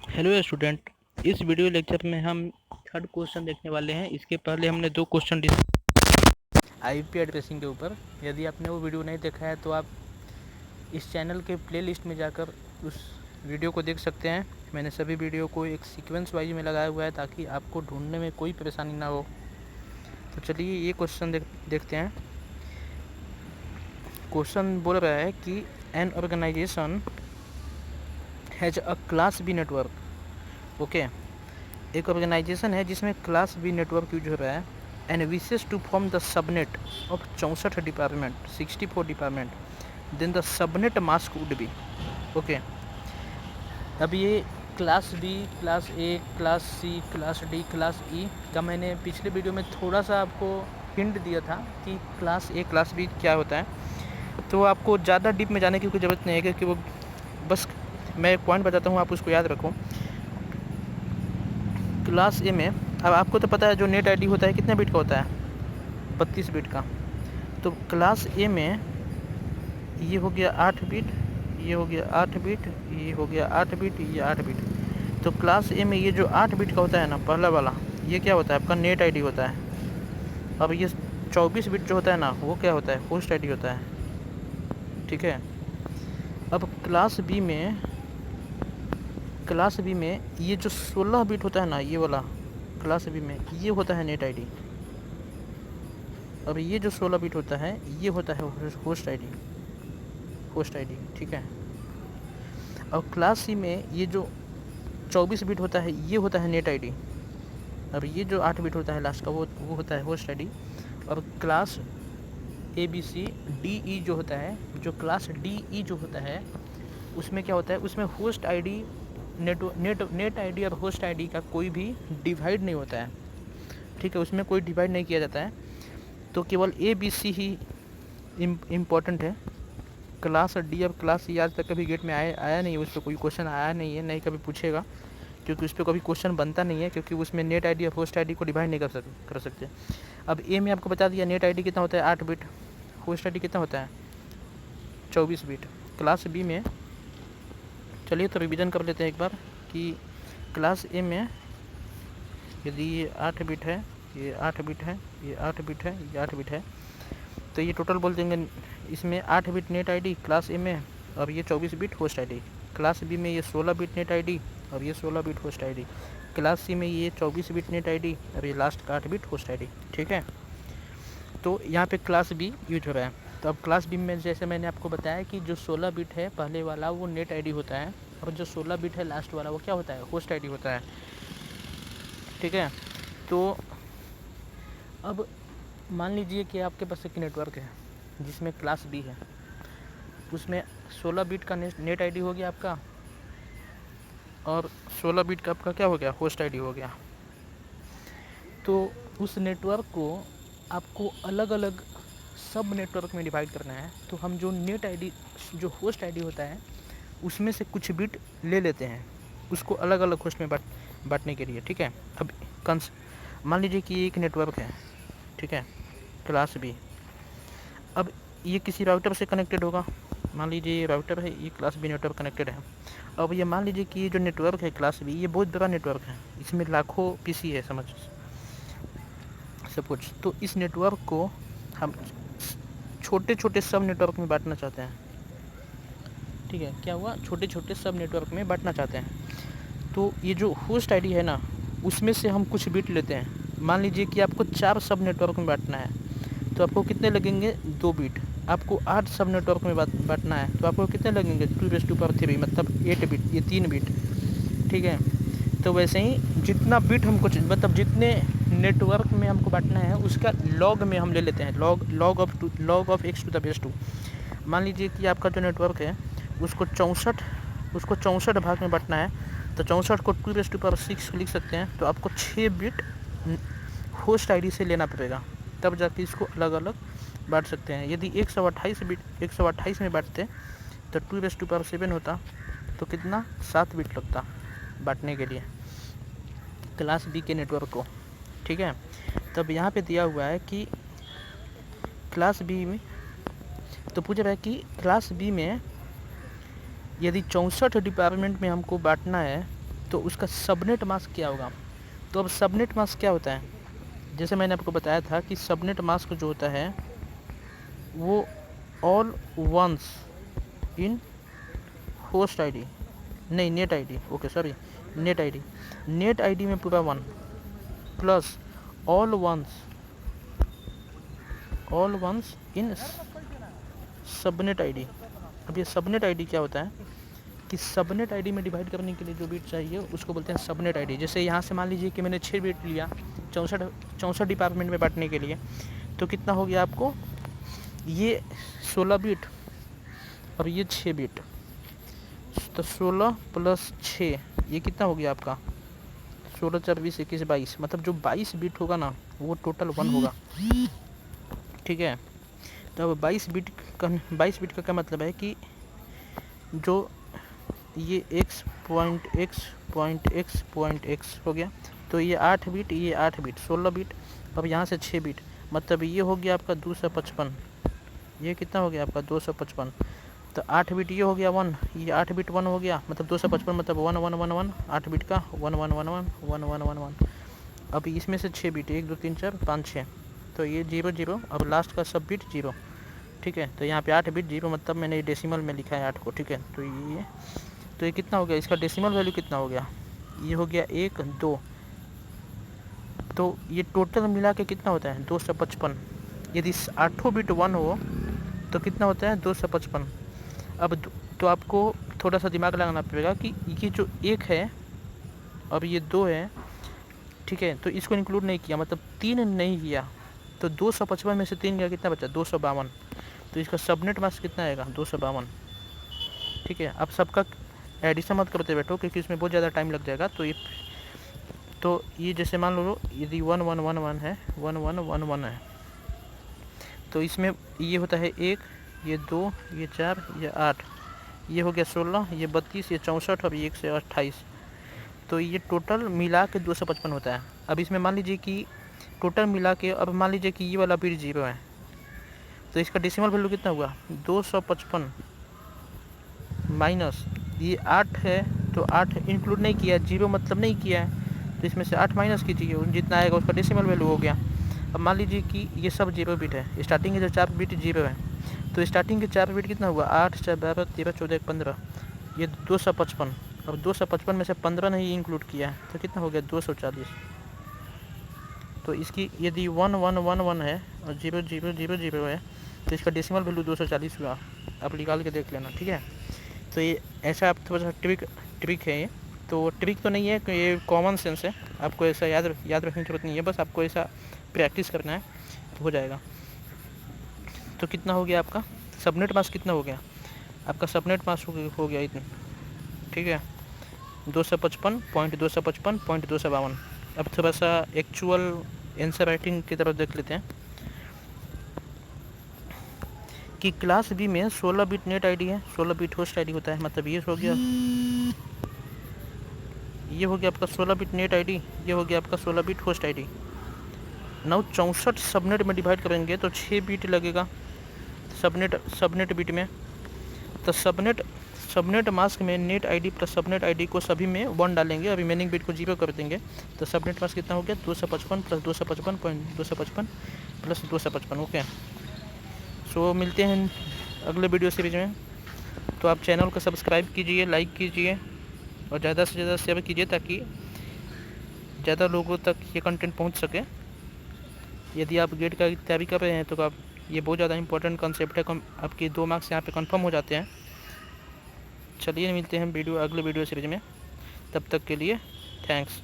Hello student. इस video lecture में हम थर्ड क्वेश्चन देखने वाले हैं। इसके पहले हमने दो क्वेश्चन आईपी एड्रेसिंग के ऊपर। यदि आपने वो वीडियो नहीं देखा है तो आप इस चैनल के प्लेलिस्ट में जाकर उस वीडियो को देख सकते हैं। मैंने सभी वीडियो को एक सीक्वेंस वाइज में लगाया हुआ है ताकि आपको ढूंढने में कोई परेशानी ना हो। तो चलिए ये क्वेश्चन देखते हैं। क्वेश्चन बोल रहा है कि an organization has a class B network. Okay, एक ऑर्गेनाइजेशन है जिसमें क्लास बी नेटवर्क यूज हो रहा है and wishes to form the subnet of 64 department 64 department, then the subnet mask would be. Okay, अब ये class B, class A, class C, class D, class E का मैंने पिछले वीडियो में थोड़ा सा आपको हिंट दिया था कि क्लास ए क्लास बी क्या होता है। तो आपको ज़्यादा डीप में जाने की कोई ज़रूरत नहीं है क्योंकि वो बस मैं एक पॉइंट बताता हूँ, आप उसको याद रखो। क्लास ए में अब आपको तो पता है जो नेट आईडी होता है कितने बिट का होता है, 32 बिट का। तो क्लास ए में ये हो गया 8 बिट, ये हो गया 8 बिट, ये हो गया 8 बिट, ये 8 बिट। तो क्लास ए में ये जो 8 बिट का होता है ना, पहला वाला, ये क्या होता है आपका नेट आईडी होता है। अब ये 24 बिट जो होता है ना, वो क्या होता है, होस्ट आईडी होता है। ठीक है। अब क्लास बी में ये जो 16 बिट होता है ना, ये वाला क्लास बी में ये होता है नेट आईडी। अब ये जो 16 बिट होता है ये होता है होस्ट आईडी, होस्ट आईडी। ठीक है। और क्लास सी में ये जो 24 बिट होता है ये होता है नेट आईडी। अब ये जो 8 बिट होता है लास्ट का वो होता है होस्ट आईडी। और class A B C D E जो होता है, जो क्लास डी ई जो होता है उसमें क्या होता है, उसमें होस्ट आईडी नेट आईडी और होस्ट आईडी का कोई भी डिवाइड नहीं होता है। ठीक है, उसमें कोई डिवाइड नहीं किया जाता है। तो केवल ए बी सी ही इम्पोर्टेंट है। क्लास डी और क्लास सी आज तक कभी गेट में आया नहीं है, उस पर कोई क्वेश्चन आया नहीं है, नहीं कभी पूछेगा, क्योंकि उस पर कभी क्वेश्चन बनता नहीं है, क्योंकि उसमें नेट आईडी और होस्ट आईडी को डिवाइड नहीं कर सकते। अब ए में आपको बता दिया नेट आईडी कितना होता है 8 बिट, होस्ट आईडी कितना होता है 24 बिट। क्लास बी में चलिए तो रिवीजन कर लेते हैं एक बार कि क्लास ए में यदि ये 8 बिट है, ये 8 बिट है, ये 8 बिट है, ये 8 बिट है, तो ये टोटल बोल देंगे इसमें 8 bit net ID class A में, और ये 24 bit host ID. Class B में ये 16 बिट नेट आईडी और ये 16 bit host ID. Class C में ये 24 बिट नेट आईडी और ये लास्ट का 8 बिट होस्ट आईडी। ठीक है। तो यहाँ पे क्लास बी यूज हो रहा है। तो अब क्लास बी में जैसे मैंने आपको बताया कि जो 16 बिट है पहले वाला वो नेट आईडी होता है, और जो 16 बिट है लास्ट वाला वो क्या होता है, होस्ट आईडी होता है। ठीक है। तो अब मान लीजिए कि आपके पास एक नेटवर्क है जिसमें क्लास बी है, उसमें 16 बिट का नेट आईडी हो गया आपका, और 16 बिट का आपका क्या हो गया, होस्ट आईडी हो गया। तो उस नेटवर्क को आपको अलग अलग सब नेटवर्क में डिवाइड करना है। तो हम जो नेट आईडी, जो होस्ट आईडी होता है उसमें से कुछ बिट ले लेते हैं, उसको अलग अलग होस्ट में बांटने के लिए। ठीक है। अब मान लीजिए कि एक नेटवर्क है, ठीक है, क्लास बी। अब ये किसी राउटर से कनेक्टेड होगा, मान लीजिए ये राउटर है, ये क्लास बी नेटवर्क कनेक्टेड है। अब ये मान लीजिए कि ये जो नेटवर्क है क्लास बी, ये बहुत बड़ा नेटवर्क है, इसमें लाखों पीसी है, समझ सब कुछ। तो इस नेटवर्क को हम छोटे छोटे सब नेटवर्क में बांटना चाहते हैं। ठीक है, क्या हुआ, छोटे छोटे सब नेटवर्क में बांटना चाहते हैं। तो ये जो होस्ट आईडी है ना, उसमें से हम कुछ बिट लेते हैं। मान लीजिए कि आपको 4 सब नेटवर्क में बांटना है, तो आपको कितने लगेंगे, 2 बिट। आपको 8 सब नेटवर्क में बांटना है, तो आपको कितने लगेंगे, 2⁻3, मतलब 8 बिट, ये 3 बिट। ठीक है। तो वैसे ही जितना बिट हमको, मतलब जितने नेटवर्क में हमको बांटना है उसका लॉग में हम ले लेते हैं, log of x to the base 2। मान लीजिए कि आपका जो नेटवर्क है उसको 64 भाग में बांटना है, तो 64 को 2⁻6 लिख सकते हैं। तो आपको 6 बिट होस्ट आईडी से लेना पड़ेगा, तब जाके इसको अलग अलग बांट सकते हैं। यदि 128 में बांटते तो 2⁻7 होता, तो कितना, 7 बिट लगता बांटने के लिए क्लास बी के नेटवर्क को। ठीक है। तब यहाँ पे दिया हुआ है कि क्लास बी में, तो पूछ रहा है कि क्लास बी में यदि 64 डिपार्टमेंट में हमको बांटना है, तो उसका सबनेट मास्क क्या होगा। तो अब सबनेट मास्क क्या होता है, जैसे मैंने आपको बताया था कि सबनेट मास्क जो होता है वो all ones in host ID, नहीं net ID, okay sorry net ID, net ID में पूरा 1 plus all ones in subnet ID. अब ये सबनेट आईडी क्या होता है कि सबनेट आईडी में डिवाइड करने के लिए जो बिट चाहिए उसको बोलते हैं सबनेट आईडी। जैसे यहाँ से मान लीजिए कि मैंने 6 बिट लिया 64 डिपार्टमेंट में बांटने के लिए, तो कितना हो गया आपको, ये 16 बिट और ये 6 बिट, तो 16 प्लस 6 ये कितना हो गया आपका 16 4 20 21 22, मतलब जो 22 बिट होगा ना वो टोटल 1 होगा, ठीक है। तो अब 22 बिट का क्या मतलब है कि जो ये x पॉइंट x हो गया, तो ये 8 बिट, ये 8 बिट 16 बिट, अब यहाँ से 6 बिट, मतलब ये हो गया आपका 255, ये कितना हो गया आपका 255, तो 8 बिट ये हो गया 1, ये 8 बिट 1 हो गया, मतलब 255 मतलब 1 1 1 1, 8 बिट का 1 1 1 1 1 1 1 1। अब इसमें से 6 बिट 1 2 3 4 5 6, तो ये 0 0, अब लास्ट का सब बिट 0, ठीक है। तो यहाँ पे 8 बिट 0, मतलब मैंने डेसिमल में लिखा है 8 को, ठीक है। तो ये कितना हो गया, इसका डेसिमल वैल्यू कितना हो गया, ये हो गया 1 2, तो ये टोटल मिला के कितना होता है 255। यदि 8 बिट 1 हो तो कितना होता है 255। अब तो आपको थोड़ा सा दिमाग लगाना पड़ेगा कि ये जो 1 है और ये 2 है, ठीक है, तो इसको इंक्लूड नहीं किया, मतलब 3 नहीं किया, तो 255 में से 3 गया, कितना बचा 252, तो इसका सबनेट मास्क कितना आएगा 252, ठीक है। अब सबका एडिशन मत करते बैठो क्योंकि इसमें बहुत ज़्यादा टाइम लग जाएगा। तो ये जैसे मान लो यदि 1 1 1 1 है, 1 1 1 1 है, तो इसमें ये होता है 1, ये 2, ये 4, ये 8, ये हो गया 16, ये 32, ये 64 और ये 1 से 28, तो ये टोटल मिला के 255 होता है। अब इसमें मान लीजिए कि टोटल मिला के, अब मान लीजिए कि ये वाला बिट 0 है, तो इसका डेसिमल वैल्यू कितना हुआ 255 माइनस ये 8 है, तो 8 इंक्लूड नहीं किया, 0 मतलब नहीं किया है, तो इसमें से 8 माइनस कीजिए, जितना आएगा उसका डेसिमल वैल्यू हो गया। अब मान लीजिए कि ये सब 0 बिट है, स्टार्टिंग के जो 4 बिट 0 है, तो स्टार्टिंग के 4 बिट कितना हुआ 8 4 12 13 14 15, ये 255, अब 255 में से 15 नहीं इंक्लूड किया है, तो कितना हो गया 240। तो इसकी यदि 1 1 1 1 है और 0 0 0 0 है, तो इसका डेसिमल वैल्यू 240 हुआ, आप निकाल के देख लेना, ठीक है। तो ये ऐसा आप थोड़ा सा ट्रिक है ये, तो ट्रिक तो नहीं है, ये कॉमन सेंस है, आपको ऐसा याद रखने की जरूरत नहीं है, बस आपको ऐसा प्रैक्टिस करना है तो हो जाएगा। तो कितना हो गया आपका सबनेट मास्क, कितना हो गया आपका सबनेट मास्क हो गया इतना, ठीक है 255.255.252। अब थोड़ा सा एक्चुअल आंसर राइटिंग की तरफ देख लेते हैं कि क्लास बी में 16 बिट नेट आईडी है, 16 बिट होस्ट आईडी होता है, मतलब ये हो गया आपका 16 बिट नेट आईडी, ये हो गया आपका 16 bit host ID. Now 64 subnet में डिवाइड करेंगे तो 6 बिट लगेगा सबनेट बिट में, तो सबनेट मास्क में net ID plus subnet ID को सभी में 1 डालेंगे, और रिमेनिंग बिट को 0 कर देंगे, तो सबनेट मास्क कितना हो गया 255 प्लस 255.255 प्लस 255, ओके। सो मिलते हैं अगले वीडियो सीरीज में। तो आप चैनल को सब्सक्राइब कीजिए, लाइक कीजिए और ज़्यादा से ज़्यादा शेयर कीजिए ताकि ज़्यादा लोगों तक ये कंटेंट पहुंच सके। यदि आप गेट का तैयारी कर रहे हैं तो आप ये बहुत ज़्यादा इंपॉर्टेंट कॉन्सेप्ट है, आपके 2 मार्क्स यहाँ पे कंफर्म हो जाते हैं। चलिए मिलते हैं अगले वीडियो सीरीज में, तब तक के लिए थैंक्स।